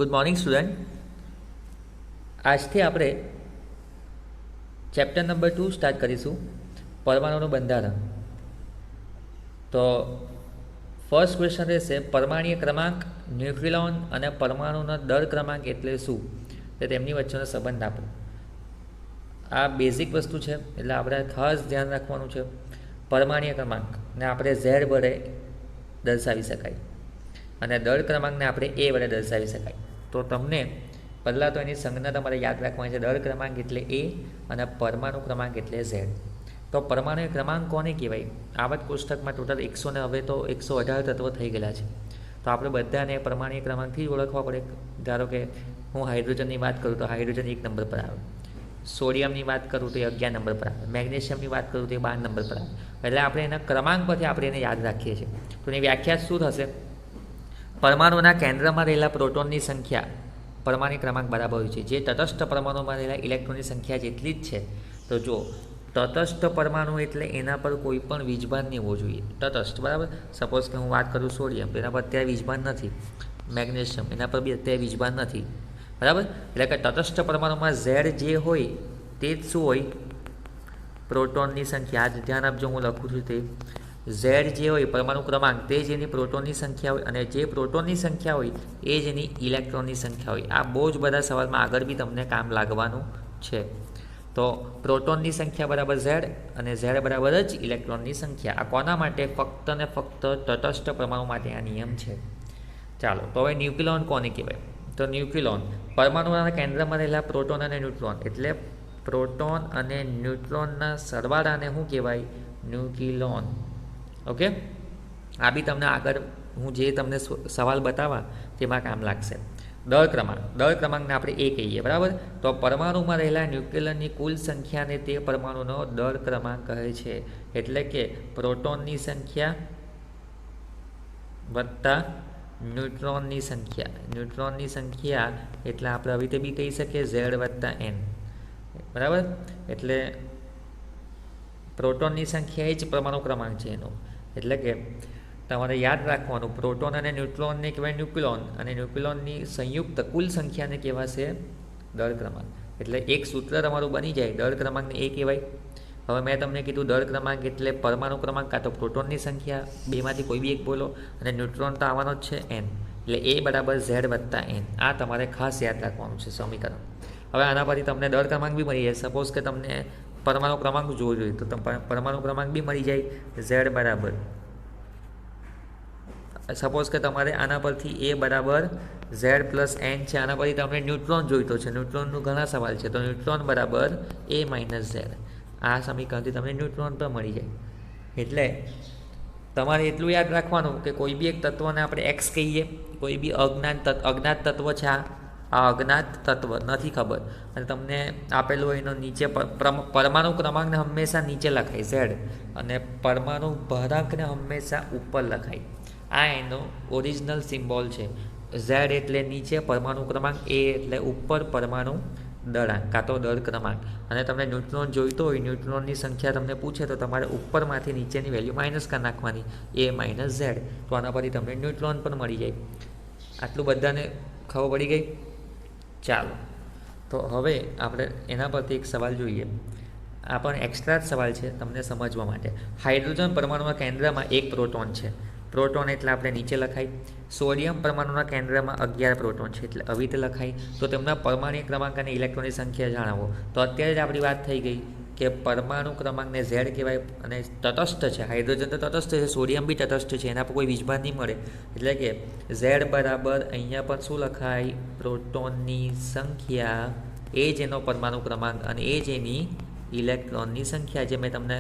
Good morning student. આજથી આપણે chapter number 2 start કરીશું, પરમાણુનું બંધારણ. તો ફર્સ્ટ ક્વેશ્ચન રહેશે પરમાણ્વીય ક્રમાંક, ન્યુક્લિયોન અને પરમાણુનો દળ ક્રમાંક એટલે શું, તે તેમની વચ્ચેનો સંબંધ આપો. આ બેઝિક વસ્તુ છે, એટલે આપણે ખાસ ધ્યાન રાખવાનું છે. પરમાણ્વીય ક્રમાંકને આપણે ઝેડ વડે દર્શાવી શકાય અને દળ ક્રમાંકને આપણે એ વડે દર્શાવી શકાય. તો તમને પહેલાં તો એની સંજ્ઞા તમારે યાદ રાખવાની છે. દળ ક્રમાંક એટલે એ અને પરમાણુ ક્રમાંક એટલે ઝેડ. તો પરમાણુ ક્રમાંક કોને કહેવાય? આવત કોષ્ટકમાં ટોટલ 100 ને હવે તો 118 તત્વો થઈ ગયેલા છે. તો આપણે બધાને પરમાણુ ક્રમાંકથી જ ઓળખવા પડે. ધારો કે હું હાઇડ્રોજનની વાત કરું તો હાઇડ્રોજન 1 નંબર પર આવે, સોડિયમની વાત કરું તો એ 11 નંબર પર આવે, મેગ્નેશિયમની વાત કરું તો એ 12 નંબર પર આવે. એટલે આપણે એના ક્રમાંક પરથી આપણે એને યાદ રાખીએ છીએ. તો એની વ્યાખ્યા શું થશે? પરમાણુના કેન્દ્રમાં રહેલા પ્રોટોનની સંખ્યા પરમાણુ ક્રમાંક બરાબર હોય છે જે તટસ્થ પરમાણુમાં રહેલા ઇલેક્ટ્રોનની સંખ્યા જેટલી જ છે. તો જો તટસ્થ પરમાણુ એટલે એના પર કોઈ પણ વીજભાર નહીં હોવો જોઈએ. તટસ્થ, બરાબર. સપોઝ કે હું વાત કરું સોડિયમ, એના પર અત્યારે વીજભાર નથી. મેગ્નેશિયમ, એના પર બી અત્યારે વીજભાર નથી, બરાબર. એટલે કે તટસ્થ પરમાણુમાં ઝેડ જે હોય તે જ શું હોય? પ્રોટોનની સંખ્યા. આ ધ્યાન આપજો, હું લખું છું તે ઝેડ જે હોય પરમાણુ ક્રમાંક તે જ એની પ્રોટોનની સંખ્યા હોય, અને જે પ્રોટોનની સંખ્યા હોય એ જ એની ઇલેક્ટ્રોનની સંખ્યા હોય. આ બહુ જ બધા સવાલમાં આગળ બી તમને કામ લાગવાનું છે. તો પ્રોટોનની સંખ્યા બરાબર ઝેડ અને ઝેડ બરાબર જ ઇલેક્ટ્રોનની સંખ્યા. આ કોના માટે? ફક્ત ને ફક્ત તટસ્થ પરમાણુ માટે આ નિયમ છે. ચાલો, તો હવે ન્યુક્લિયોન કોને કહેવાય? તો ન્યુક્લિયોન પરમાણુના કેન્દ્રમાં રહેલા પ્રોટોન અને ન્યુટ્રોન, એટલે પ્રોટોન અને ન્યુટ્રોનના સરવાળાને શું કહેવાય? ન્યુક્લિયોન. ઓકે, આ બી તમને આગળ હું જે તમને સવાલ બતાવવા તેમાં કામ લાગશે. દળ ક્રમાંકને આપણે એ કહીએ, બરાબર. તો પરમાણુમાં રહેલા ન્યુક્લિયનની કુલ સંખ્યાને તે પરમાણુનો દળ ક્રમાંક કહે છે. એટલે કે પ્રોટોનની સંખ્યા વત્તા ન્યુટ્રોનની સંખ્યા એટલે આપણે હવે તે બી કહી શકીએ ઝેડ વત્તા એન, બરાબર. એટલે પ્રોટોનની સંખ્યા એ જ પરમાણુ ક્રમાંક છે એનો. એટલે કે તમારે યાદ રાખવાનું, પ્રોટોન અને ન્યુટ્રોનને કહેવાય ન્યુક્લિયોન, અને ન્યુક્લિયોનની સંયુક્ત કુલ સંખ્યાને કહેવાશે દળ ક્રમાંક. એટલે એક સૂત્ર તમારું બની જાય, દળ ક્રમાંકને એ કહેવાય. હવે મેં તમને કીધું દળ ક્રમાંક એટલે પરમાણુ ક્રમાંક કાં તો પ્રોટોનની સંખ્યા, બેમાંથી કોઈ બી એક બોલો, અને ન્યુટ્રોન તો આવવાનો જ છે એન. એટલે એ બરાબર ઝેડ વત્તા એન. આ તમારે ખાસ યાદ રાખવાનું છે સમીકરણ. હવે આના પરથી તમને દળ ક્રમાંક બી મળી જાય. સપોઝ કે તમને પરમાણુ ક્રમાંક જોવો જોઈએ તો પરમાણુ ક્રમાંક બી મળી જાય ઝેડ બરાબર. સપોઝ કે તમારે આના પરથી એ બરાબર ઝેડ પ્લસ એન છે. આના પરથી તમને ન્યુટ્રોન જોઈતો છે. ન્યુટ્રોનનું ઘણા સવાલ છે. તો ન્યુટ્રોન બરાબર એ માઇનસ ઝેડ. આ સમીકરણથી તમને ન્યુટ્રોન પણ મળી જાય. એટલે તમારે એટલું યાદ રાખવાનું કે કોઈ બી એક તત્વને આપણે એક્સ કહીએ, કોઈ બી અજ્ઞાત તત્વ છે, આ અજ્ઞાત તત્વ નથી ખબર અને તમને આપેલું હોય એનો નીચે પરમાણુ ક્રમાંકને હંમેશા નીચે લખાય ઝેડ, અને પરમાણુ ભરાંકને હંમેશા ઉપર લખાય. આ એનો ઓરિજિનલ સિમ્બોલ છે. ઝેડ એટલે નીચે પરમાણુ ક્રમાંક, એ એટલે ઉપર પરમાણુ દળાંક કાં તો દળ ક્રમાંક. અને તમને ન્યુટ્રોન જોઈતો હોય, ન્યુટ્રોનની સંખ્યા તમને પૂછે તો તમારે ઉપરમાંથી નીચેની વેલ્યુ માઇનસ કરી નાખવાની, એ માઇનસ ઝેડ. તો આના પરથી તમને ન્યુટ્રોન પણ મળી જાય. આટલું બધાને ખબર પડી ગઈ? ચાલો, તો હવે આપણે એના પરથી એક સવાલ જોઈએ. આ પણ એક્સ્ટ્રા જ સવાલ છે તમને સમજવા માટે. હાઇડ્રોજન પરમાણુના કેન્દ્રમાં એક પ્રોટોન છે. પ્રોટોન એટલે આપણે નીચે લખાય. સોડિયમ પરમાણુના કેન્દ્રમાં 11 પ્રોટોન છે એટલે આવી રીતે લખાય. તો તેમના પરમાણુ ક્રમાંક અને ઇલેક્ટ્રોનની સંખ્યા જણાવો. તો અત્યારે જ આપણી વાત થઈ ગઈ કે પરમાણુ ક્રમાંકને ઝેડ કહેવાય અને તટસ્થ છે. હાઇડ્રોજન તો તટસ્થ છે, સોડિયમ બી તટસ્થ છે, એના પર કોઈ વીજભાર નહીં મળે. એટલે કે ઝેડ બરાબર અહીંયા પણ શું લખાય? પ્રોટોનની સંખ્યા, એ જ એનો પરમાણુ ક્રમાંક અને એ જ એની ઇલેક્ટ્રોનની સંખ્યા, જે મેં તમને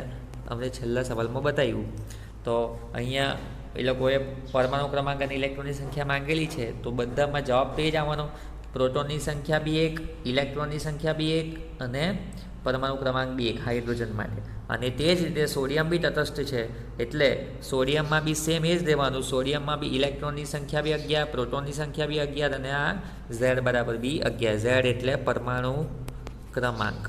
અમને છેલ્લા સવાલમાં બતાવ્યું. તો અહીંયા એ લોકોએ પરમાણુ ક્રમાંક અને ઇલેક્ટ્રોનની સંખ્યા માંગેલી છે. તો બધામાં જવાબ તો એ જ આવવાનો. પ્રોટોનની સંખ્યા બી 1, ઇલેક્ટ્રોનની સંખ્યા બી 1 અને પરમાણુ ક્રમાંક બી 1 હાઇડ્રોજન માટે. અને તે જ રીતે સોડિયમ બી તટસ્થ છે એટલે સોડિયમમાં બી સેમ એ જ દેવાનું. સોડિયમમાં બી ઇલેક્ટ્રોનની સંખ્યા બી 11, પ્રોટોનની સંખ્યા બી 11 અને આ ઝેડ બરાબર બી 11. ઝેડ એટલે પરમાણુ ક્રમાંક.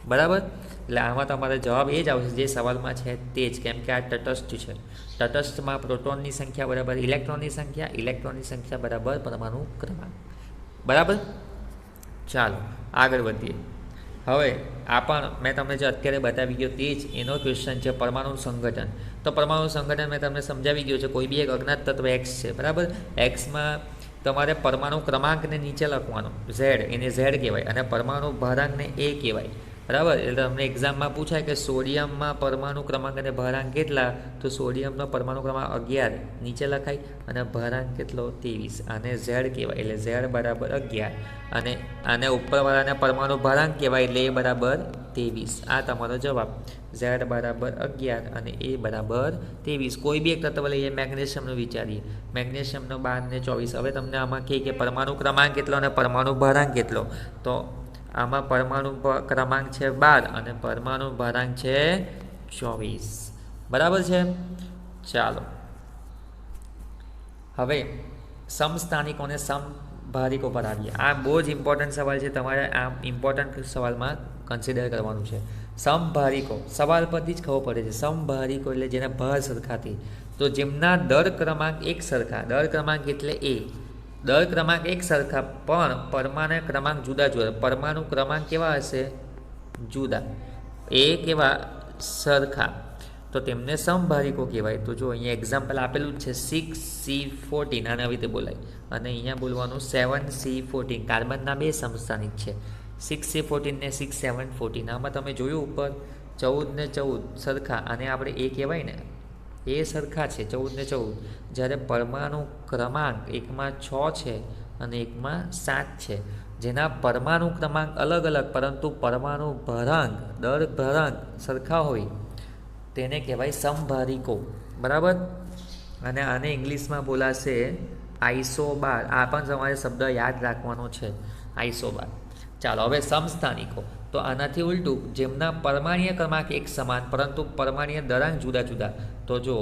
બરાબર. એટલે આમાં તમારે જવાબ એ જ આવશે જે સવાલમાં છે તે જ, કેમ કે આ તટસ્થ છે. તટસ્થમાં પ્રોટોનની સંખ્યા બરાબર ઇલેક્ટ્રોનની સંખ્યા, ઇલેક્ટ્રોનની સંખ્યા બરાબર પરમાણુ ક્રમાંક. બરાબર. ચાલો આગળ વધીએ. હવે આ પણ મેં તમને જે અત્યારે બતાવી ગયો તે જ એનો ક્વેશ્ચન છે પરમાણુ સંગઠન. તો પરમાણુ સંગઠન મેં તમને સમજાવી ગયું છે. કોઈ બી એક અજ્ઞાત તત્વ એક્સ છે, બરાબર. એક્સમાં તમારે પરમાણુ ક્રમાંકને નીચે લખવાનો, ઝેડ, એને ઝેડ કહેવાય, અને પરમાણુ ભારાંકને એ કહેવાય. બરાબર. એટલે તમને એક્ઝામમાં પૂછાય કે સોડિયમમાં પરમાણુ ક્રમાંક અને ભારાંક કેટલા, તો સોડિયમનો પરમાણુ ક્રમાંક 11 નીચે લખાય અને ભારાંક કેટલો 23. આને ઝેડ કહેવાય, એટલે ઝેડ બરાબર 11, અને આને ઉપરવાળાને પરમાણુ ભારાંક કહેવાય, એટલે એ બરાબર 23. આ તમારો જવાબ. ઝેડ બરાબર 11 અને એ બરાબર 23. કોઈ બી એક તત્વ લઈએ, મેગ્નેશિયમનું વિચારીએ. મેગ્નેશિયમનો 12 ને 24. હવે તમને આમાં કહે કે પરમાણુ ક્રમાંક કેટલો અને પરમાણુ ભારાંક કેટલો, તો આમાં પરમાણુ ક્રમાંક છે 12 અને પરમાણુ ભારાંક છે 24. બરાબર છે. ચાલો હવે સમસ્થાનિકોને સમભારિકો પર આવીએ. આ બહુ જ ઇમ્પોર્ટન્ટ સવાલ છે, તમારે આ ઇમ્પોર્ટન્ટ સવાલમાં કન્સિડર કરવાનું છે. સમભારિકો સવાલ પરથી જ ખબર પડે છે. સમભારિકો એટલે જેના ભાર સરખાથી, તો જેમના દર ક્રમાંક એક સરખા, દર ક્રમાંક એટલે એ, દર ક્રમાંક એક સરખા પણ પરમાણુ ક્રમાંક જુદા જુદા. પરમાણુ ક્રમાંક કેવા હશે? જુદા. એ કેવા? સરખા. તો તેમને સમભારિકો કહેવાય. તો જો અહીંયા એક્ઝામ્પલ આપેલું જ છે 6C14, આને આવી રીતે બોલાય. અને અહીંયા બોલવાનું 7C14. કાર્બનના બે સમસ્થાનિક છે, 6C14 ને 6,7,14. આમાં તમે જોયું ઉપર 14 ને 14 સરખા, અને આપણે એ કહેવાય ને, એ સરખા છે 14 ને 14. જ્યારે પરમાણુ ક્રમાંક એકમાં 6 છે અને એકમાં 7 છે, જેના પરમાણુ ક્રમાંક અલગ અલગ પરંતુ પરમાણુ ભારાંક, દર ભારાંક સરખા હોય, તેને કહેવાય સમભારિકો. બરાબર. અને આને ઇંગ્લિશમાં બોલાશે આઇસોબાર. આ પણ તમારે શબ્દ યાદ રાખવાનો છે, આઇસોબાર. ચાલો હવે સમસ્થાનિકો. તો આનાથી ઉલટું, જેમના પરમાણ્વીય ક્રમાંક એક સમાન પરંતુ પરમાણ્વીય દરાંક જુદા જુદા. તો જો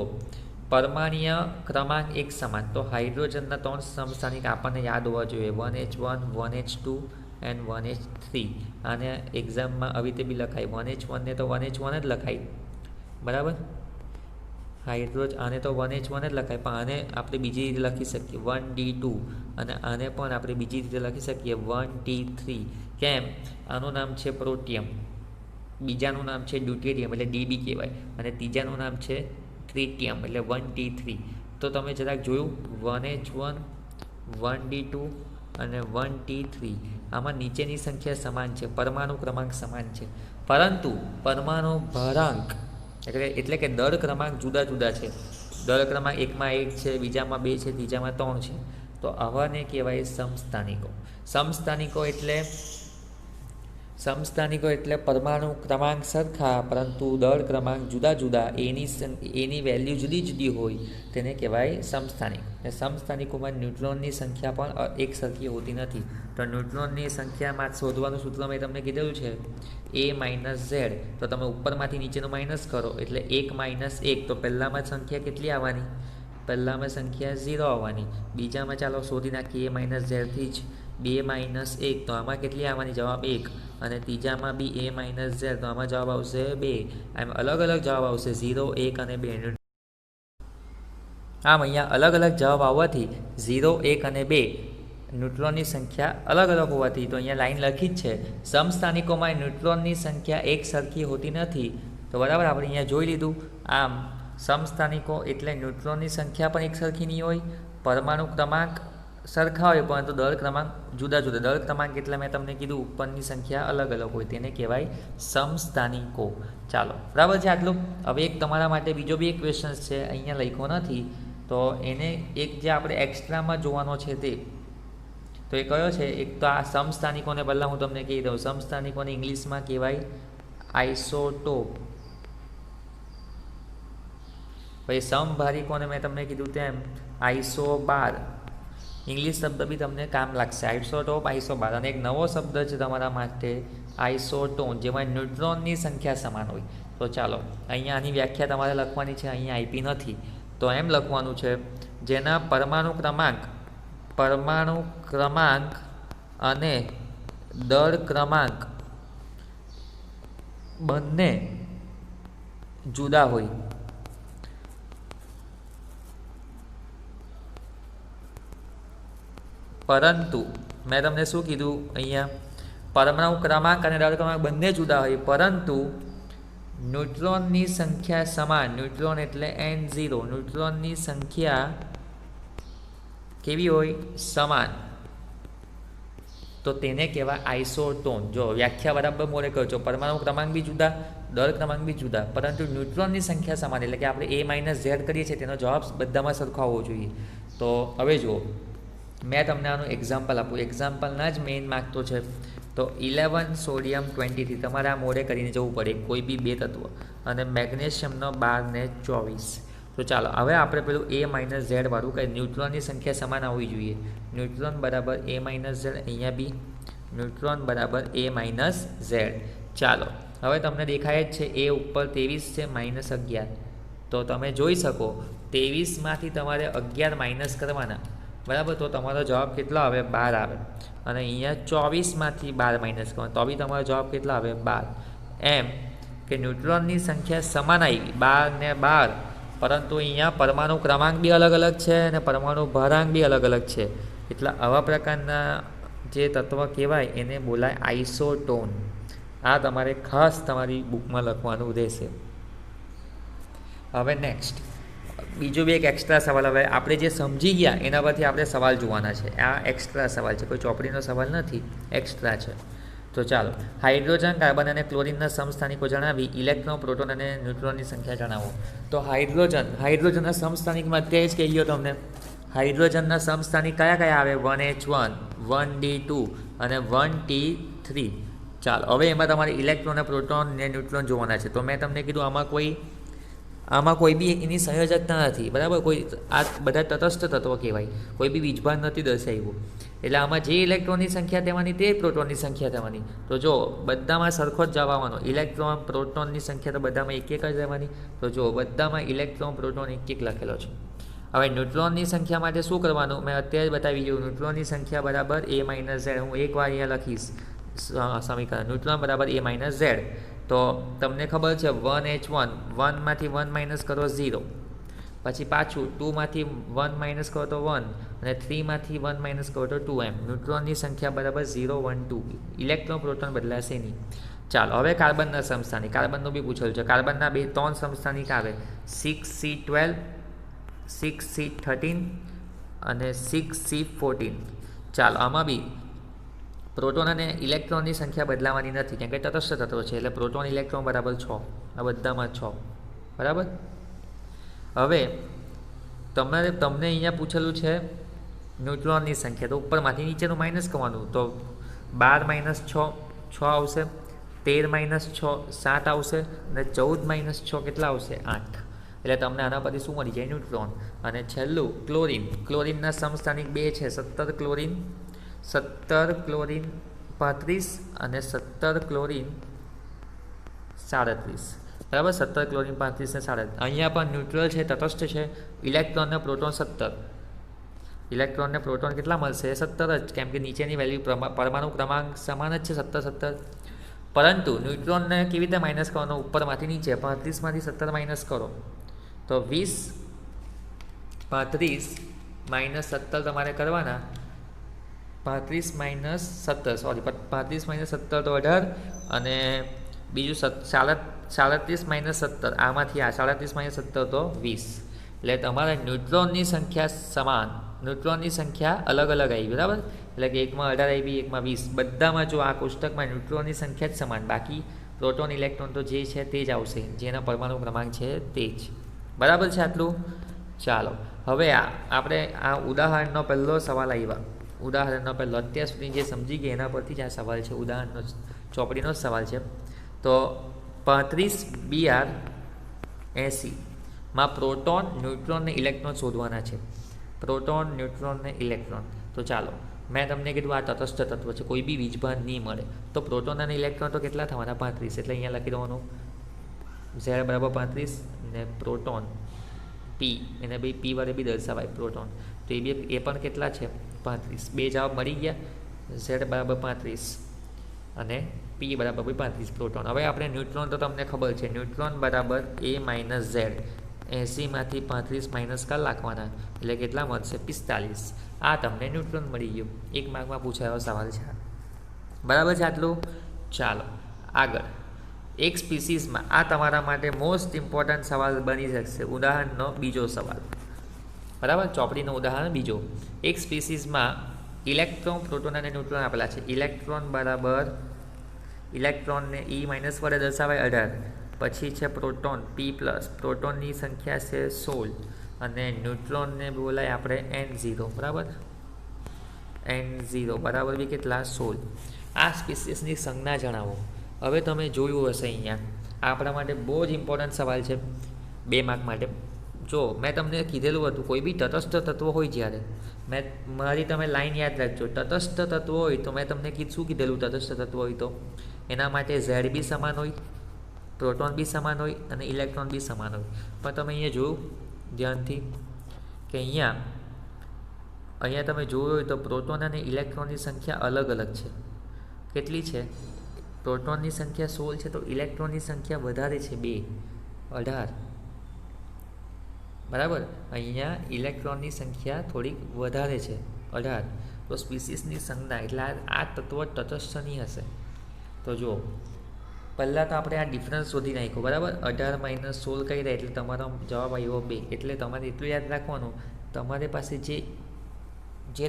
પરમાણ્વીય ક્રમાંક એક સમાન, તો હાઇડ્રોજનના 3 સમસ્થાનિક આપણને યાદ હોવા જોઈએ, 1H1, 1H2 એન્ડ 1H3. આને એક્ઝામમાં આવી રીતે બી લખાય, 1H1 ને તો 1H1 જ લખાય. બરાબર. આને તો 1H1 જ લખાય, પણ આને આપણે બીજી રીતે લખી શકીએ 1D2, અને આને પણ આપણે બીજી રીતે લખી શકીએ 1T3. કેમ? આનું નામ છે પ્રોટિયમ, બીજાનું નામ છે ડ્યુટેરિયમ એટલે DB કહેવાય, અને ત્રીજાનું નામ છે ટ્રિટિયમ એટલે 1T3. તો તમે જરાક જોયું 1H1, 1D2 અને 1T3, આમાં નીચેની સંખ્યા સમાન છે, પરમાણુ ક્રમાંક સમાન છે, પરંતુ પરમાણુ ભારાંક એટલે કે દર ક્રમાંક જુદા જુદા છે. દર ક્રમાંક એકમાં 1 છે, બીજામાં 2 છે, ત્રીજામાં 3 છે. તો આવાને કહેવાય સમસ્થાનિકો. સમસ્થાનિકો એટલે પરમાણુ ક્રમાંક સરખા પરંતુ દર ક્રમાંક જુદા જુદા, એની વેલ્યુ જુદી જુદી હોય, તેને કહેવાય સમસ્થાનિક. અને સમસ્થાનિકોમાં ન્યુટ્રોનની સંખ્યા પણ એક સરખી હોતી નથી. તો ન્યુટ્રોનની સંખ્યામાં શોધવાનું સૂત્ર મેં તમને કીધેલું છે A-Z. તો તમે ઉપરમાંથી નીચેનું માઇનસ કરો એટલે 1 - 1. તો પહેલામાં સંખ્યા કેટલી આવવાની? પહેલામાં સંખ્યા 0 આવવાની. બીજામાં ચાલો શોધી નાખીએ A-Z થી જ 2 - 1. તો આમાં કેટલી આવવાની? જવાબ 1. અને ત્રીજામાં બી A-Z, તો આમાં જવાબ આવશે 2. આમ અલગ અલગ જવાબ આવશે 0, 1 અને 2. આમ અહીંયા અલગ અલગ જવાબ આવવાથી 0, 1 અને 2 ન્યુટ્રોનની સંખ્યા અલગ અલગ હોવાથી, તો અહીંયા લાઈન લખી જ છે સમસ્થાનિકોમાં ન્યુટ્રોનની સંખ્યા એક સરખી હોતી નથી. તો બરાબર, આપણે અહીંયા જોઈ લીધું. આમ સમસ્થાનિકો એટલે ન્યુટ્રોનની સંખ્યા પણ એક સરખી નહીં હોય, પરમાણુ ક્રમાંક સરખા હોય પરંતુ દર ક્રમાંક જુદા જુદા. દર ક્રમાંક એટલે મેં તમને કીધું ઉપરની સંખ્યા અલગ અલગ હોય, તેને કહેવાય સમસ્થાનિકો. ચાલો બરાબર છે આટલું. હવે એક તમારા માટે બીજો બી એક ક્વેશ્ચન છે, અહીંયા લખ્યો નથી, તો એને એક જે આપણે એક્સ્ટ્રામાં જોવાનો છે તે, તો એ કયો છે? એક તો આ સમસ્થાનિકોને પહેલાં હું તમને કહી દઉં. સમસ્થાનિકોને ઇંગ્લિશમાં કહેવાય આઇસોટોપ. પછી સમભારિકોને મેં તમને કીધું તેમ આઇસોબાર. ઇંગ્લિશ શબ્દ બી તમને કામ લાગશે, આઇસોટોપ, આઇસોબાર. અને એક નવો શબ્દ છે તમારા માટે આઇસોટોન, જેમાં ન્યુટ્રોનની સંખ્યા સમાન હોય. તો ચાલો અહીંયા આની વ્યાખ્યા તમારે લખવાની છે, અહીંયા આપી નથી. તો એમ લખવાનું છે, જેના પરમાણુ ક્રમાંક અને દર ક્રમાંક બંને જુદા હોય પરંતુ મેં તમને શું કીધું અહીંયા, પરમાણુ ક્રમાંક અને દર ક્રમાંક બંને જુદા હોય પરંતુ ન્યુટ્રોનની સંખ્યા સમાન, ન્યુટ્રોન એટલે N0, ન્યુટ્રોનની સંખ્યા કેવી હોય? સમાન, તો તેને કહેવાય આઇસોટોન. જો વ્યાખ્યા બરાબર મોડે કરજો, પરમાણુ ક્રમાંક બી જુદા, દર ક્રમાંક બી જુદા, પરંતુ ન્યુટ્રોનની સંખ્યા સમાન, એટલે કે આપણે A-Z કરીએ છીએ તેનો જવાબ બધામાં સરખો આવવો જોઈએ. તો હવે જુઓ, મેં તમને આનું એક્ઝામ્પલ આપું, એક્ઝામ્પલના જ મેઇન માર્ક તો છે. તો 11 સોડિયમ 23, તમારે આ મોડે કરીને જવું પડે કોઈ બી બે તત્વ, અને મેગ્નેશિયમનો 12 ને 24. તો ચાલો હવે આપણે પેલું A-Z વાળું કે ન્યુટ્રોનની સંખ્યા સમાન આવવી જોઈએ. ન્યુટ્રોન બરાબર A-Z, અહીંયા બી ન્યુટ્રોન બરાબર A-Z. ચાલો હવે તમને દેખાય જ છે A ઉપર 23 છે, -11. તો તમે જોઈ શકો 23માંથી તમારે 11 માઇનસ કરવાના, બરાબર, તો તમારો જવાબ કેટલો આવે? 12 આવે. અને અહીંયા 24માંથી 12 માઇનસ કરવાના, તો બી તમારો જવાબ કેટલો આવે? 12. એમ કે ન્યુટ્રોનની સંખ્યા સમાન આવી 12 ને 12, પરંતુ અહીંયા પરમાણુ ક્રમાંક બી અલગ અલગ છે અને પરમાણુ ભારાંક બી અલગ અલગ છે. એટલે આવા પ્રકારના જે તત્વ કહેવાય એને બોલાય આઇસોટોન. આ તમારે ખાસ તમારી બુકમાં લખવાનું રહેશે. હવે નેક્સ્ટ બીજો બી એક એક્સ્ટ્રા સવાલ, હવે આપણે જે સમજી ગયા એના પરથી આપણે સવાલ જોવાના છે. આ એક્સ્ટ્રા સવાલ છે, કોઈ ચોપડીનો સવાલ નથી, એક્સ્ટ્રા છે. તો ચાલો, હાઇડ્રોજન, કાર્બન અને ક્લોરીનના સમસ્થાનિકો જણાવી ઇલેક્ટ્રોન, પ્રોટોન અને ન્યુટ્રોનની સંખ્યા જણાવો. તો હાઇડ્રોજનના સમસ્થાનિકમાં અત્યારે જ કહી ગયો તમને. હાઇડ્રોજનના સમસ્થાનિક કયા કયા આવે? 1H1, 1D2 અને 1T3. ચાલો હવે એમાં તમારે ઇલેક્ટ્રોન અને પ્રોટોન અને ન્યુટ્રોન જોવાના છે. તો મેં તમને કીધું આમાં કોઈ બી એની સંયોજકતા નથી, બરાબર. કોઈ આ બધા તટસ્થ તત્વો કહેવાય, કોઈ બી વીજભાર નથી દર્શાવ્યું. એટલે આમાં જે ઇલેક્ટ્રોનની સંખ્યા તેમાંની તે પ્રોટોનની સંખ્યા તેમાંની. તો જો બધામાં સરખો જ જવાબ આવવાનો. ઇલેક્ટ્રોન પ્રોટોનની સંખ્યા તો બધામાં એક એક જ રહેવાની. તો જો બધામાં ઇલેક્ટ્રોન પ્રોટોન એક એક લખેલો છે. હવે ન્યુટ્રોનની સંખ્યા માટે શું કરવાનું? મેં અત્યારે જ બતાવી ગયું. ન્યુટ્રોનની સંખ્યા બરાબર A-Z. હું એકવાર અહીંયા લખીશ સમીકરણ, ન્યુટ્રોન બરાબર A-Z. તો તમને ખબર છે 1H1, 1માંથી 1 માઇનસ કરો 0, પછી પાછું 2માંથી 1 માઇનસ કરો તો 1, અને 3માંથી 1 માઇનસ કરો તો 2. એમ ન્યુટ્રોનની સંખ્યા બરાબર 0, 1, 2. ઇલેક્ટ્રોન પ્રોટોન બદલાશે નહીં. ચાલો હવે કાર્બનના સમસ્થાનિક, કાર્બનનું બી પૂછેલું છે. કાર્બનના 3 સમસ્થાનિક આવે, 6C12, 6C13 અને 6C14. ચાલો આમાં બી પ્રોટોન અને ઇલેક્ટ્રોનની સંખ્યા બદલાવાની નથી, કેમ કે તટસ્થ તત્વો છે. એટલે પ્રોટોન ઇલેક્ટ્રોન બરાબર 6, આ બધામાં 6, બરાબર. હવે તમને અહીંયા પૂછેલું છે ન્યુટ્રોનની સંખ્યા, તો ઉપરમાંથી નીચેનું માઇનસ કરવાનું. તો 12 - 6, 6 આવશે, 13 - 6, 7 આવશે, અને 14 - 6 કેટલા આવશે? 8. એટલે તમને આના પરથી શું મળી જાય? ન્યુટ્રોન. અને છેલ્લું ક્લોરીનના સમસ્થાનિક 2 છે, 17 ક્લોરીન 35 અને 17 ક્લોરીન 37, બરાબર. 17 ક્લોરીન 35 ને 37. અહીંયા પણ ન્યુટ્રલ છે, તટસ્થ છે. ઇલેક્ટ્રોન અને પ્રોટોન 17. ઇલેક્ટ્રોન ને પ્રોટોન કેટલા મળશે? 17 જ, કેમ કે નીચેની વેલ્યુ પરમાણુ ક્રમાંક સમાન જ છે, 17. પરંતુ ન્યુટ્રોનને કેવી રીતે માઇનસ કરવાનો? ઉપરમાંથી નીચે, 35માંથી 17 માઇનસ કરો તો 20, 35 - 17 તમારે કરવાના. 35 - 17 તો 18, અને બીજું 37 - 17, આમાંથી આ 37 - 17 તો 20. એટલે તમારા ન્યુટ્રોનની સંખ્યા સમાન, ન્યુટ્રોનની સંખ્યા અલગ અલગ આવી, બરાબર. એટલે કે એકમાં 18 આવી, એકમાં 20. બધામાં જો આ કોષ્ટકમાં ન્યુટ્રોનની સંખ્યા જ સમાન, બાકી પ્રોટોન ઇલેક્ટ્રોન તો જે છે તે જ આવશે, જેના પરમાણુ ક્રમાંક છે તે જ, બરાબર છે આટલું. ચાલો હવે આપણે આ ઉદાહરણનો પહેલો સવાલ આવ્યા. ઉદાહરણનો પહેલો અત્યાર સુધી જે સમજી ગયા એના પરથી જ આ સવાલ છે, ઉદાહરણનો ચોપડીનો જ સવાલ છે. તો 35Br80 માં પ્રોટોન, ન્યુટ્રોન ને ઇલેક્ટ્રોન શોધવાના છે. પ્રોટોન, ન્યુટ્રોન ને ઇલેક્ટ્રોન. તો ચાલો, મેં તમને કીધું આ તટસ્થ તત્વ છે, કોઈ બી વીજભાર નહીં મળે. તો પ્રોટોન અને ઇલેક્ટ્રોન તો કેટલા થવાના? 35. એટલે અહીંયા લખી દેવાનું Z બરાબર 35, ને પ્રોટોન P, એને બી P વડે બી દર્શાવાય પ્રોટોન. તો એ પણ કેટલા છે? 35. બે જવાબ મળી ગયા. Z બરાબર 35, અને પી બરાબર 35 પ્રોટોન. હવે આપણે ન્યુટ્રોન તો તમને ખબર છે, ન્યુટ્રોન બરાબર એ માઇનસ ઝેડ. 80માંથી 35 માઇનસ કરી નાખવાના એટલે કેટલા મળશે? 45. આ તમને ન્યુટ્રોન મળી ગયું. એક માર્કમાં પૂછાયો સવાલ છે. બરાબર છે આટલું? ચાલો આગળ. એક સ્પીસીસમાં, આ તમારા માટે મોસ્ટ ઇમ્પોર્ટન્ટ સવાલ બની શકશે. ઉદાહરણનો બીજો સવાલ. બરાબર, ચોપડીનું ઉદાહરણ બીજો. એક સ્પીસીસમાં ઇલેક્ટ્રોન, પ્રોટોન અને ન્યુટ્રોન આપેલા છે. ઇલેક્ટ્રોન બરાબર, ઇલેક્ટ્રોનને E- વડે દર્શાવાય 18. પછી છે પ્રોટોન P+, પ્રોટોનની સંખ્યા છે 16 અને ન્યુટ્રોનને બોલાય આપણે N0. બરાબર, N0 બરાબર બી કેટલા? 16. આ સ્પીસીસની સંજ્ઞા જણાવો. હવે તમે જોયું હશે અહીંયા, આપણા માટે બહુ જ ઇમ્પોર્ટન્ટ સવાલ છે 2 માર્ક માટે. જો મેં તમને કીધેલું હતું, કોઈ બી તટસ્થ તત્વ હોય, જ્યારે મારી તમે લાઈન યાદ રાખજો, તટસ્થ તત્વ હોય તો મેં તમને શું કીધેલું? તટસ્થ તત્વ હોય તો એના માટે ઝેડ બી સમાન હોય, પ્રોટોન બી સમાન હોય અને ઇલેક્ટ્રોન બી સમાન હોય. પણ તમે અહીંયા જોયું ધ્યાનથી કે અહીંયા તમે જોયું હોય તો પ્રોટોન અને ઇલેક્ટ્રોનની સંખ્યા અલગ અલગ છે. કેટલી છે? પ્રોટોનની સંખ્યા 16 છે તો ઇલેક્ટ્રોનની સંખ્યા વધારે છે 2, 18. બરાબર, અહીંયા ઇલેક્ટ્રોનની સંખ્યા થોડીક વધારે છે 18. તો સ્પીસીસની સંજ્ઞા એટલે આ તત્વ તટસ્થ નહીં હશે. તો જુઓ, પહેલાં તો આપણે આ ડિફરન્સ શોધી નાખ્યો. બરાબર, 18 - 16 કહી રહ્યા એટલે તમારો જવાબ આવ્યો 2. એટલે તમારે એટલું યાદ રાખવાનું, તમારી પાસે જે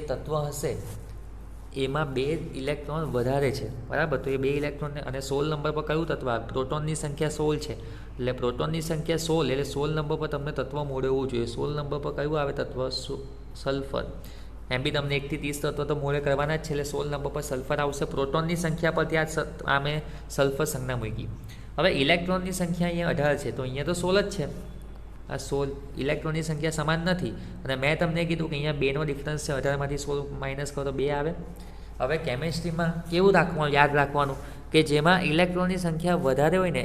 તત્વ હશે એમાં 2 ઇલેક્ટ્રોન વધારે છે. બરાબર, તો એ 2 ઇલેક્ટ્રોનને, અને 16 નંબર પર કયું તત્વ આવે? પ્રોટોનની સંખ્યા 16 છે એટલે પ્રોટોનની સંખ્યા 16 એટલે 16 નંબર પર તમને તત્વ મોડવું જોઈએ. 16 નંબર પર કયું આવે તત્વ? સલ્ફર. એમ બી તમને 1 થી 30 તત્વ તો મોડે કરવાના જ છે એટલે 16 નંબર પર સલ્ફર આવશે. પ્રોટોનની સંખ્યા પર ત્યાં આમે સલ્ફર સંજ્ઞા મૂકી. હવે ઇલેક્ટ્રોનની સંખ્યા અહીંયા 18 છે તો અહીંયા તો 16 જ છે. આ 16 ઇલેક્ટ્રોનની સંખ્યા સમાન નથી અને મેં તમને કીધું કે અહીંયા 2નો ડિફરન્સ છે. 18માંથી 16 માઇનસ કરો તો 2 આવે. હવે કેમેસ્ટ્રીમાં કેવું રાખવાનું, યાદ રાખવાનું કે જેમાં ઇલેક્ટ્રોનની સંખ્યા વધારે હોય ને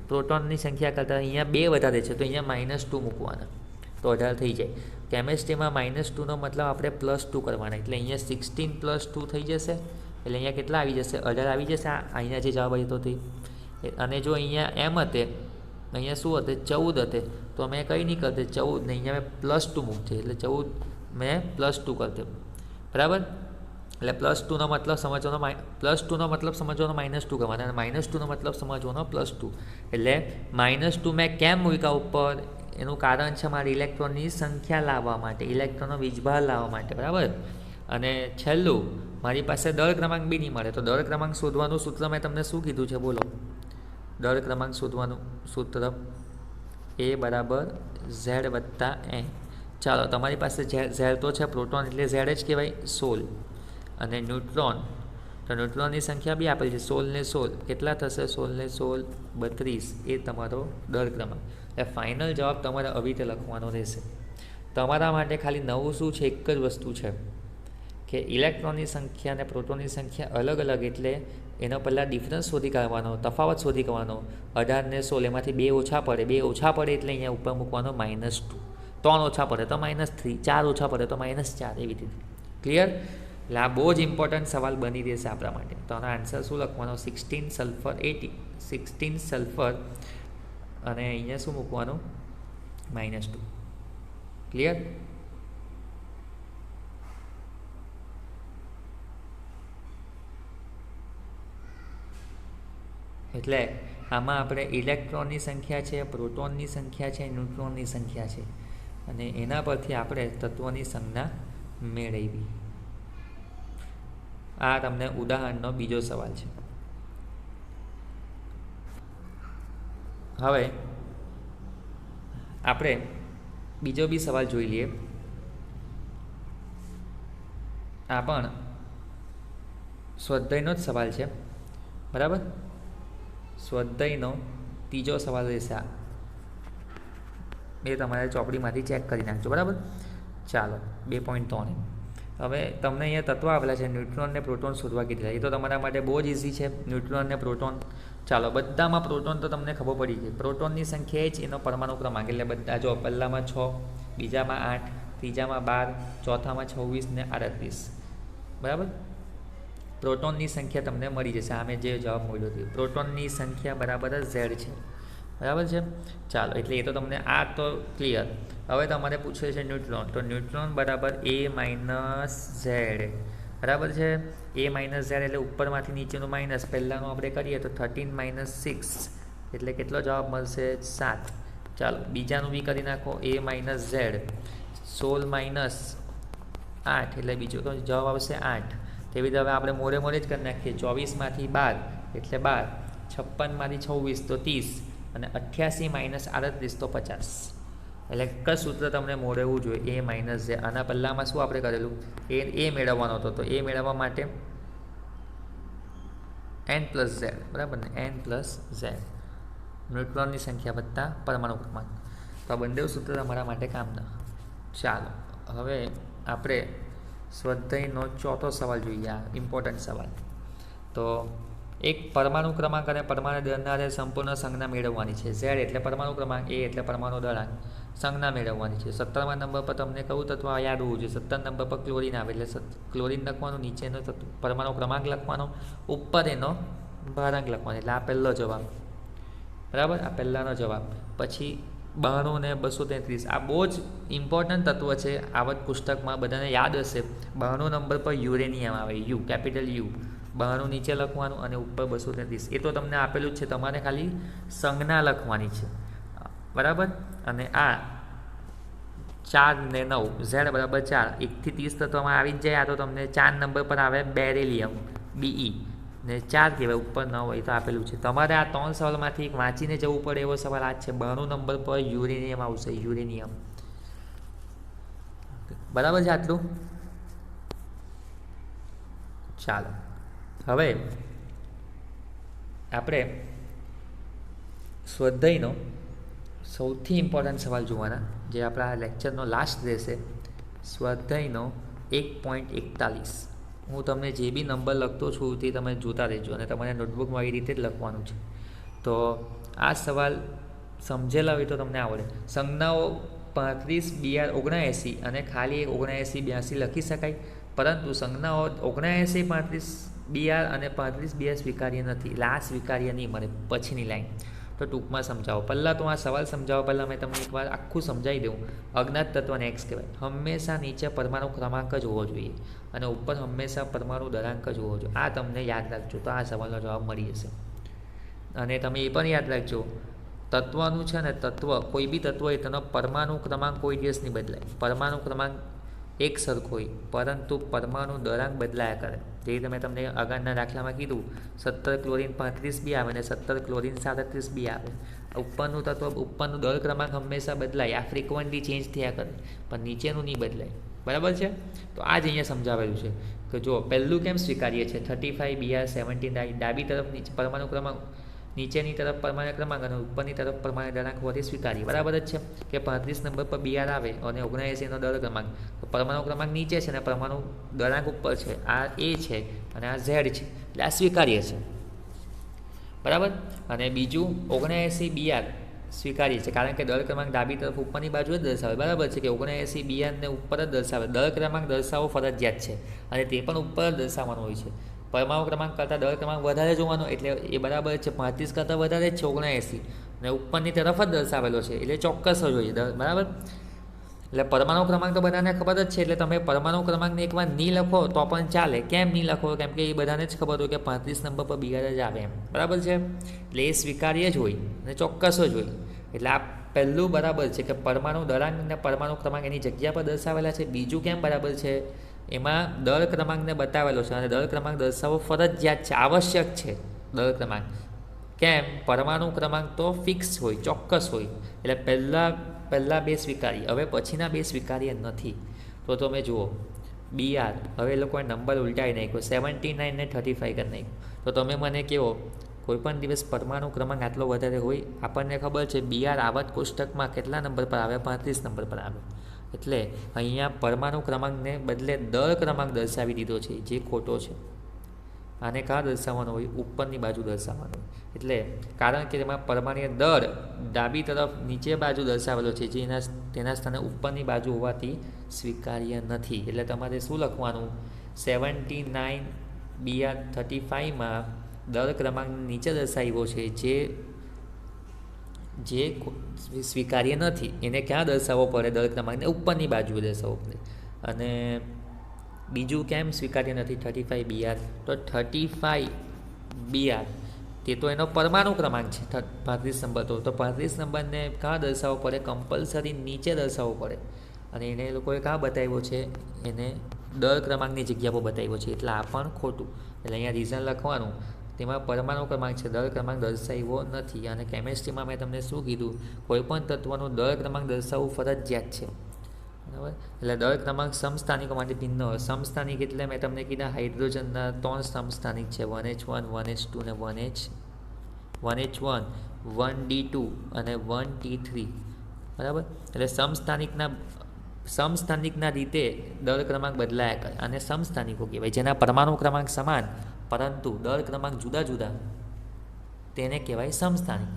પ્રોટોનની સંખ્યા કરતાં, અહીંયા 2 વધારે છે તો અહીંયા -2 મૂકવાના તો 18 થઈ જાય. કેમેસ્ટ્રીમાં -2નો મતલબ આપણે +2 કરવાના એટલે અહીંયા 16 + 2 થઈ જશે. એટલે અહીંયા કેટલા આવી જશે? 18 આવી જશે. અહીંયા જે જવાબ આવ્યો તો તે. અને જો અહીંયા એમ હતે, અહીંયા શું હતે? 14 હતે તો મેં કંઈ નહીં કરતે 14 ને અહીંયા મેં +2 મૂકતે એટલે 14 મેં +2 કરતે. બરાબર, એટલે +2નો મતલબ સમજવાનો, +2નો મતલબ સમજવાનો -2 કરવાના અને -2નો મતલબ સમજવાનો +2. એટલે -2 મેં કેમ મૂક્યા ઉપર? એનું કારણ છે મારે ઇલેક્ટ્રોનની સંખ્યા લાવવા માટે, ઇલેક્ટ્રોનનો વીજભાર લાવવા માટે. બરાબર, અને છેલ્લું મારી પાસે દળ ક્રમાંક બી નહીં મળે તો દળ ક્રમાંક શોધવાનું સૂત્ર મેં તમને શું કીધું છે? બોલો, દળ ક્રમાંક શોધવાનું સૂત્ર A = Z + N. ચાલો, તમારી પાસે ઝેડ તો છે, પ્રોટોન એટલે ઝેડ જ કહેવાય 16 અને ન્યુટ્રોન, તો ન્યુટ્રોનની સંખ્યા બી આપેલી છે 16 ને 16 કેટલા થશે? 16 ને 16 32. એ તમારો દળ ક્રમાંક. એટલે ફાઇનલ જવાબ તમારે આવી રીતે લખવાનો રહેશે. તમારા માટે ખાલી નવું શું છે? એક જ વસ્તુ છે કે ઇલેક્ટ્રોનની સંખ્યા અને પ્રોટોનની સંખ્યા અલગ અલગ એટલે એનો પહેલાં ડિફરન્સ શોધી કાઢવાનો, તફાવત શોધી કાઢવાનો. 18 ને 16 એમાંથી 2 ઓછા પડે, 2 ઓછા પડે એટલે અહીંયા ઉપર મૂકવાનો -2. 3 ઓછા પડે તો -3, 4 ઓછા પડે તો -4, એવી રીતે. ક્લિયર? એટલે આ બહુ જ ઇમ્પોર્ટન્ટ સવાલ બની રહેશે આપણા માટે. તો આનો આન્સર શું લખવાનો? 16 સલ્ફર 80, 16 સલ્ફર અને અહીંયા શું મૂકવાનું? -2. ક્લિયર? એટલે આમાં આપણે ઇલેક્ટ્રોનની સંખ્યા છે, પ્રોટોનની સંખ્યા છે, ન્યુટ્રોનની સંખ્યા છે અને એના પરથી આપણે તત્વોની સંજ્ઞા મેળવી. આ તમને ઉદાહરણનો બીજો સવાલ છે. હવે આપણે બીજો બી સવાલ જોઈ લઈએ. આ પણ સ્વાધ્યાયનો જ સવાલ છે. બરાબર, સ્વાધ્યાયનો ત્રીજો સવાલ રહેશે. આ એ તમારે ચોપડીમાંથી ચેક કરી નાખજો. બરાબર, ચાલો 2.3. હવે તમને અહીંયા તત્વ આપેલા છે, ન્યુટ્રોન ને પ્રોટોન શોધવા કીધેલા. એ તો તમારા માટે બહુ જ ઇઝી છે, ન્યુટ્રોન ને પ્રોટોન. ચાલો, બધામાં પ્રોટોન તો તમને ખબર પડી ગઈ. પ્રોટોનની સંખ્યા જ એનો પરમાણુ ક્રમાંક, એટલે બધા જો પહેલામાં 6, બીજામાં 8, ત્રીજામાં 12, ચોથામાં 26 ને 38. બરાબર, પ્રોટોનની સંખ્યા તમને મળી જશે. આમે જે જવાબ મળ્યો હતો પ્રોટોનની સંખ્યા બરાબર ઝેડ છે. બરાબર છે. ચાલો, એટલે એ તો તમને આ તો ક્લિયર. હવે તમારે પૂછે છે ન્યુટ્રોન, તો ન્યુટ્રોન બરાબર A માઇનસ ઝેડ. બરાબર છે. A માઇનસ ઝેડ એટલે ઉપરમાંથી નીચેનું માઇનસ. પહેલાંનું આપણે કરીએ તો 13 માઇનસ 6 એટલે કેટલો જવાબ મળશે? 7. ચાલો, બીજાનું બી કરી નાખો. A માઇનસ ઝેડ 16 માઇનસ 8 એટલે બીજો તો જવાબ આવશે 8. તેવી રીતે હવે આપણે મોડે મોડે જ કરી નાખીએ. 24માંથી 12 એટલે 12, 56માંથી 26 તો 30 અને 88 માઇનસ 38 તો 50. એટલે કયું સૂત્ર તમને મોડેવું જોઈએ? A minus Z. આના પહેલાંમાં શું આપણે કરેલું? એ મેળવવાનો હતો, તો એ મેળવવા માટે n પ્લસ ઝેડ. બરાબર ને? n પ્લસ ઝેડ, ન્યુટ્રોનની સંખ્યા વત્તા પરમાણુ ક્રમાંક. તો આ બંને સૂત્ર તમારા માટે કામના. ચાલો, હવે આપણે સ્વાધ્યાયનો ચોથો સવાલ જોઈએ. આ ઇમ્પોર્ટન્ટ સવાલ. તો એક પરમાણુ ક્રમાંક અને પરમાણુ દળના સંપૂર્ણ સંજ્ઞા મેળવવાની છે. ઝેડ એટલે પરમાણુ ક્રમાંક, A એટલે પરમાણુ દળાંક. સંજ્ઞા મેળવવાની છે. 17મા નંબર પર તમને કયું તત્વ યાદ હોવું જોઈએ? 17 નંબર પર ક્લોરીન આવે એટલે ક્લોરીન લખવાનું, નીચેનો પરમાણુ ક્રમાંક લખવાનો, ઉપર એનો ભારાંક લખવાનો. એટલે આ પહેલો જવાબ. બરાબર, આ પહેલાંનો જવાબ. પછી 92 ને 233 આ બહુ જ ઇમ્પોર્ટન્ટ તત્વ છે. આવત પુસ્તકમાં બધાને યાદ હશે. 92 નંબર પર યુરેનિયમ આવે, યુ, કેપિટલ યુ. 92 નીચે લખવાનું અને ઉપર 233. એ તો તમને આપેલું જ છે, તમારે ખાલી સંજ્ઞા લખવાની છે. બરાબર. અને આ 4 ને 9 ઝેડ બરાબર 4, 1 થી 30 તત્વમાં આવી જ જાય. આ તો તમને 4 નંબર પર આવે બેરેલિયમ, BE ને 4 કહેવાય, ઉપર 9 હોય તો આપેલું છે. તમારે આ 3 સવાલમાંથી એક વાંચીને જવું પડે એવો સવાલ આ છે. 92 નંબર પર યુરેનિયમ આવશે, યુરેનિયમ. બરાબર છે આટલું? ચાલો, હવે આપણે સ્વાધ્યાયનો સૌથી ઇમ્પોર્ટન્ટ સવાલ જોવાના, જે આપણા લેક્ચરનો લાસ્ટ રહેશે. સ્વાધ્યાયનો 1.41. હું તમને જે બી નંબર લખતો છું તે તમે જોતા રહેજો અને તમારે નોટબુકમાં એ રીતે જ લખવાનું છે. તો આ સવાલ સમજેલા હોય તો તમને આવડે. સંજ્ઞાઓ 35 BR 79 અને ખાલી 79 82 લખી શકાય, પરંતુ સંજ્ઞાઓ 79 35 BR અને 35 BR સ્વીકાર્ય નથી. એટલે આ સ્વીકાર્ય નહીં મળે. પછીની લાઈન તો ટૂંકમાં સમજાવો. પહેલાં તો આ સવાલ સમજાવો પહેલાં મેં તમને એકવાર આખું સમજાવી દઉં. અજ્ઞાત તત્વને X કહેવાય. હંમેશા નીચે પરમાણુ ક્રમાંક જ હોવો જોઈએ અને ઉપર હંમેશા પરમાણુ દળાંક જ હોવો જોઈએ. આ તમને યાદ રાખજો તો આ સવાલનો જવાબ મળી જશે. અને તમે એ પણ યાદ રાખજો, તત્વનું છે ને, તત્વ કોઈ બી તત્વ હોય તેનો પરમાણુ ક્રમાંક કોઈ દિવસ નહીં બદલાય. પરમાણુ ક્રમાંક એક સરખો હોય, પરંતુ પરમાણુ દળાંક બદલાયા કરે. જે તમે તમને આગળના દાખલામાં કીધું, 17 ક્લોરીન 35 બી આવે અને 17 ક્લોરીન 37 બી આવે. ઉપરનું તત્વ, ઉપરનું દળ ક્રમાંક હંમેશા બદલાય. આ ફ્રિકવન્ટલી ચેન્જ થયા કરે, પણ નીચેનું નહીં બદલાય. બરાબર છે? તો આ જ અહીંયા સમજાવેલું છે કે જો પહેલું કેમ સ્વીકાર્ય છે, 35 BR 17 ડાબી તરફ પરમાણુ ક્રમાંક, નીચેની તરફ પરમાણુ ક્રમાંક અને ઉપરની તરફ પરમાણુ દળાંક હોવાથી સ્વીકાર્ય. બરાબર જ છે કે 35 નંબર પર BR આવે અને 79નો દળ ક્રમાંક, તો પરમાણુ ક્રમાંક નીચે છે અને પરમાણુ દળાંક ઉપર છે. આ A છે અને આ Z છે, એટલે આ સ્વીકાર્ય છે. બરાબર. અને બીજું 79 BR સ્વીકાર્ય છે, કારણ કે દળ ક્રમાંક ડાબી તરફ ઉપરની બાજુ જ દર્શાવે. બરાબર છે કે 79 BR ને ઉપર જ દર્શાવે. દળ ક્રમાંક દર્શાવવો ફરજિયાત છે અને તે પણ ઉપર જ દર્શાવવાનો હોય છે. પરમાણુ ક્રમાંક કરતાં દળ ક્રમાંક વધારે જોવાનો, એટલે એ બરાબર છે. 35 કરતાં વધારે જ છે 79 અને ઉપરની તરફ જ દર્શાવેલો છે, એટલે ચોક્કસ જ હોય. બરાબર. એટલે પરમાણુ ક્રમાંક તો બધાને ખબર જ છે, એટલે તમે પરમાણુ ક્રમાંકને એકવાર નહીં લખો તો પણ ચાલે. કેમ નહીં લખો? કેમ કે એ બધાને જ ખબર હોય કે 35 નંબર પર BR જ આવે એમ. બરાબર છે. એટલે એ સ્વીકાર્ય જ હોય અને ચોક્કસ જ હોય. એટલે આ પહેલું બરાબર છે કે પરમાણુ દળાંક અને પરમાણુ ક્રમાંક એની જગ્યા પર દર્શાવેલા છે. બીજું કેમ બરાબર છે, એમાં દળ ક્રમાંકને બતાવેલો છે અને દળ ક્રમાંક દર્શાવવો ફરજિયાત છે, આવશ્યક છે. દળ ક્રમાંક કેમ? પરમાણુ ક્રમાંક તો ફિક્સ હોય, ચોક્કસ હોય. એટલે પહેલાં બે સ્વીકાર્ય, હવે પછીના બે સ્વીકાર્ય નથી. તો તમે જુઓ BR, હવે એ લોકોએ નંબર ઉલટાવી નાખ્યો, 79 ને 35 કરી નાખ્યો. તો તમે મને કહો, કોઈપણ દિવસ પરમાણુ ક્રમાંક આટલો વધારે હોય? આપણને ખબર છે BR આવત કોષ્ટકમાં કેટલા નંબર પર આવે? 35 નંબર પર આવે. એટલે અહીંયા પરમાણુ ક્રમાંકને બદલે દળ ક્રમાંક દર્શાવી દીધો છે, જે ખોટો છે. આને કાં દર્શાવવાનો હોય? ઉપરની બાજુ દર્શાવવાનો હોય. એટલે કારણ કે તેમાં પરમાણુ દળ ડાબી તરફ નીચે બાજુ દર્શાવેલો છે, જે તેના સ્થાને ઉપરની બાજુ હોવાથી સ્વીકાર્ય નથી. એટલે તમારે શું લખવાનું? 79 BR35માં દર ક્રમાંક નીચે દર્શાવ્યો છે જે સ્વીકાર્ય નથી એને ક્યાં દર્શાવવો પડે? દર ક્રમાંકને ઉપરની બાજુએ દર્શાવવો પડે. અને બીજું કેમ સ્વીકાર્ય નથી 35BR? તો 35BR તે તો એનો પરમાણુ ક્રમાંક છે 35 નંબર. તો 35 નંબરને ક્યાં દર્શાવવો પડે? કમ્પલસરી નીચે દર્શાવવો પડે. અને એને એ લોકોએ ક્યાં બતાવ્યો છે? એને દર ક્રમાંકની જગ્યા પર બતાવ્યો છે. એટલે આ પણ ખોટું. એટલે અહીંયા રીઝન લખવાનું, તેમાં પરમાણુ ક્રમાંક છે, દર ક્રમાંક દર્શાવ્યો નથી. અને કેમેસ્ટ્રીમાં મેં તમને શું કીધું? કોઈપણ તત્વનું દર ક્રમાંક દર્શાવવું ફરજિયાત છે, બરાબર? એટલે દર ક્રમાંક સમસ્થાનિકો માટે ભિન્ન હોય. સમસ્થાનિક એટલે મેં તમને કીધા હાઇડ્રોજનના 3 સમસ્થાનિક છે, 1H1 1H2 અને 1H1 1D2 અને 1T3, બરાબર? એટલે સમસ્થાનિકના રીતે દર ક્રમાંક બદલાયા કરે અને સમસ્થાનિકો કહેવાય. જેના પરમાણુ ક્રમાંક સમાન પરંતુ દર ક્રમાંક જુદા જુદા તેને કહેવાય સમસ્થાનિક.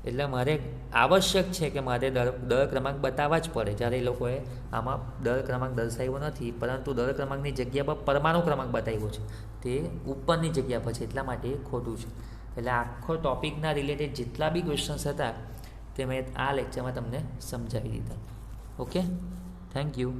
એટલે મારે આવશ્યક છે કે મારે દર ક્રમાંક બતાવવા જ પડે. જ્યારે એ લોકોએ આમાં દર ક્રમાંક દર્શાવ્યો નથી પરંતુ દર ક્રમાંકની જગ્યા પર પરમાણુ ક્રમાંક બતાવ્યો છે, તે ઉપરની જગ્યા પર છે, એટલા માટે એ ખોટું છે. એટલે આખો ટૉપિકના રિલેટેડ જેટલા બી ક્વેશ્ચન્સ હતા તે મેં આ લેક્ચરમાં તમને સમજાવી દીધા. Okay, thank you.